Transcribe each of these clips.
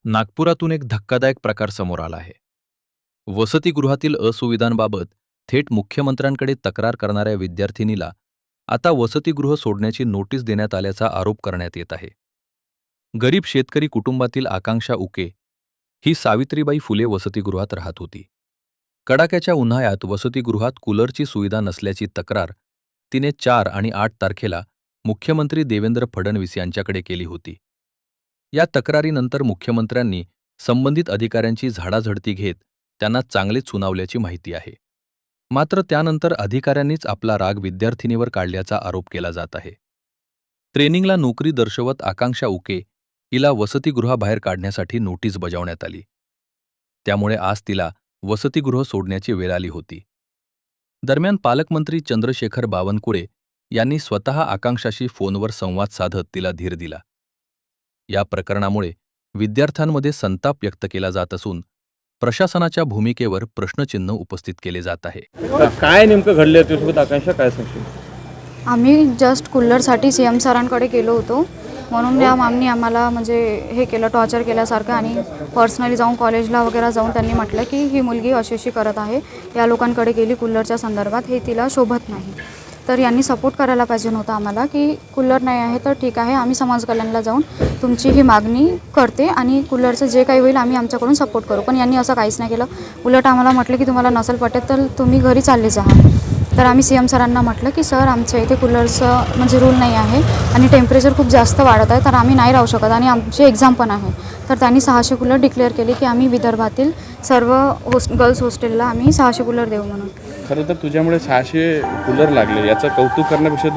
नागपुरातून एक धक्कादायक प्रकार समोर आला आहे. वसतिगृहातील असुविधांबाबत थेट मुख्यमंत्र्यांकडे तक्रार करणाऱ्या विद्यार्थिनीला आता वसतिगृह सोडण्याची नोटीस देण्यात आल्याचा आरोप करण्यात येत आहे. गरीब शेतकरी कुटुंबातील आकांक्षा उके ही सावित्रीबाई फुले वसतिगृहात राहत होती. कडाक्याच्या उन्हाळ्यात वसतिगृहात कूलरची सुविधा नसल्याची तक्रार तिने 4 आणि 8 तारखेला मुख्यमंत्री देवेंद्र फडणवीस यांच्याकडे केली होती. या तक्रारीनंतर मुख्यमंत्र्यांनी संबंधित अधिकाऱ्यांची झाडाझडती घेत त्यांना चांगलेच सुनावल्याची माहिती आहे. मात्र त्यानंतर अधिकाऱ्यांनीच आपला राग विद्यार्थिनीवर काढल्याचा आरोप केला जात आहे. ट्रेनिंगला नोकरी दर्शवत आकांक्षा उके हिला वसतिगृहाबाहेर काढण्यासाठी नोटीस बजावण्यात आली. त्यामुळे आज तिला वसतिगृह सोडण्याची वेळ आली होती. दरम्यान पालकमंत्री चंद्रशेखर बावनकुळे यांनी स्वतः आकांक्षाशी फोनवर संवाद साधत तिला धीर दिला. या प्रकरणामुळे विद्यार्थ्यांमध्ये संताप व्यक्त केला जात असून प्रशासनाच्या भूमिकेवर प्रश्नचिन्ह उपस्थित केले जात आहे. काय नेमकं घडलं तुझ्यासोबत आकांक्षा, काय सांगशील? आम्ही जस्ट कूलरसाठी CM सरांकडे गेलो होतो, म्हणून या मॅमनी आम्हाला म्हणजे हे केलं, टॉर्चर केल्यासारखं. आणि पर्सनली जाऊन कॉलेजला वगैरे जाऊन त्यांनी म्हटलं की ही मुलगी अशी करत आहे, या लोकांकडे गेली कूलरच्या संदर्भात, हे तिला शोभत नाही. तर यांनी सपोर्ट करायला पाहिजे नव्हतं आम्हाला की कूलर नाही आहे तर ठीक आहे, आम्ही समाज कल्याणला जाऊन तुमची ही मागणी करते आणि कूलरचं जे काही होईल आम्ही आमच्याकडून सपोर्ट करू. पण यांनी असं काहीच नाही केलं. उलट आम्हाला म्हटलं की तुम्हाला नसेल पटेल तर तुम्ही घरी चालले जा. तर आम्ही CM सरांना म्हटलं की सर आमच्या इथे कूलरचं म्हणजे रूल नाही आहे आणि टेम्परेचर खूप जास्त वाढत आहे, तर आम्ही नाही राहू शकत आणि आमची एक्झाम पण आहे. तर त्यांनी 600 कूलर डिक्लेअर केली की आम्ही विदर्भातील सर्व गर्ल्स हॉस्टेलला आम्ही 600 कूलर देऊ म्हणून. खरं तर तुझ्यामुळे 600 कूलर लागले, याचं कौतुक करण्यापेक्षा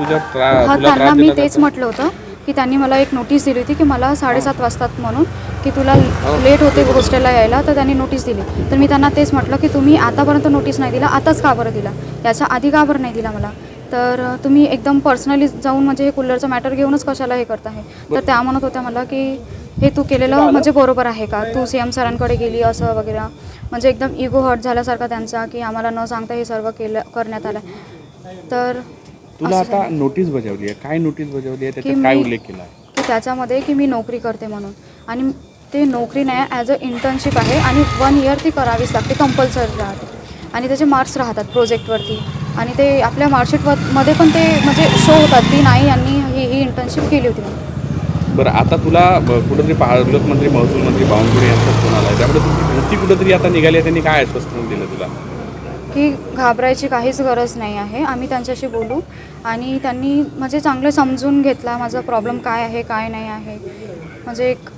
त्यांना मी तेच म्हटलं होतं की त्यांनी मला एक नोटीस दिली होती की मला 7:30 वाजतात म्हणून की तुला लेट होते हॉस्टेलला यायला, तर त्यांनी नोटीस दिली. तर मी त्यांना तेच म्हटलं की तुम्ही आतापर्यंत नोटीस नाही दिला, आताच का बरं दिला, याच्या आधी का बरं नाही दिला मला. तर तुम्ही एकदम पर्सनली जाऊन म्हणजे हे कूलरचं मॅटर घेऊनच कशाला हे करत आहे. तर त्या म्हणत होत्या मला की हे तू केलेलं म्हणजे बरोबर आहे का, तू CM सरांकडे गेली असं वगैरे. म्हणजे एकदम इगो हर्ट झाल्यासारखा त्यांचा की आम्हाला न सांगता हे सर्व करण्यात आलं. तर तुला आता नोटीस बजावली आहे, काय नोटीस बजावली आहे, त्याचा काय उल्लेख केला आहे? की त्याच्यामध्ये की मी नोकरी करते म्हणून, आणि ते नोकरी नाही, ॲज अ इंटर्नशिप आहे आणि 1 इयर ती करावीच लागते, कंपल्सरी राहते. आणि त्याचे मार्क्स राहतात प्रोजेक्टवरती आणि ते आपल्या मार्कशीटमध्ये पण ते म्हणजे शो होतात की नाही यांनी ही इंटर्नशिप केली होती म्हणून. बरं, आता तुला कुठंतरी पालकमंत्री महसूल मंत्री बावनकुळे यांचा फोन आला आहे, त्यामुळे तुमची भीती कुठंतरी आता निघाली आहे. त्यांनी काय आश्वासन दिलं तुला? की घाबरायची काहीच गरज नाही आहे, आम्ही त्यांच्याशी बोलू. आणि त्यांनी म्हणजे चांगलं समजून घेतला माझा प्रॉब्लेम काय आहे काय नाही आहे, म्हणजे एक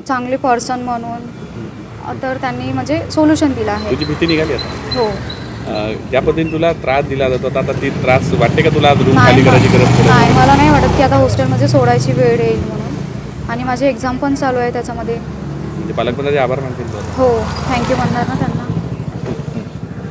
चांगली पर्सन म्हणून. तर त्यांनी म्हणजे सोल्युशन दिलं आहे. तुझी भीती निघाली आता? हो. ज्या पद्धतीने तुला त्रास दिला जातो आता ती त्रास वाटते का तुला? रूम खाली करायची गरज पडेल? नाही, मला नाही वाटत की आता हॉस्टेलमध्ये सोडायची वेळ येईल म्हणून. आणि माझी एक्झाम पण चालू आहे त्याच्यामध्ये. म्हणजे पालकमंत्र्यांचे आभार मानतील? हो, थँक्यू म्हणणार ना त्यांना.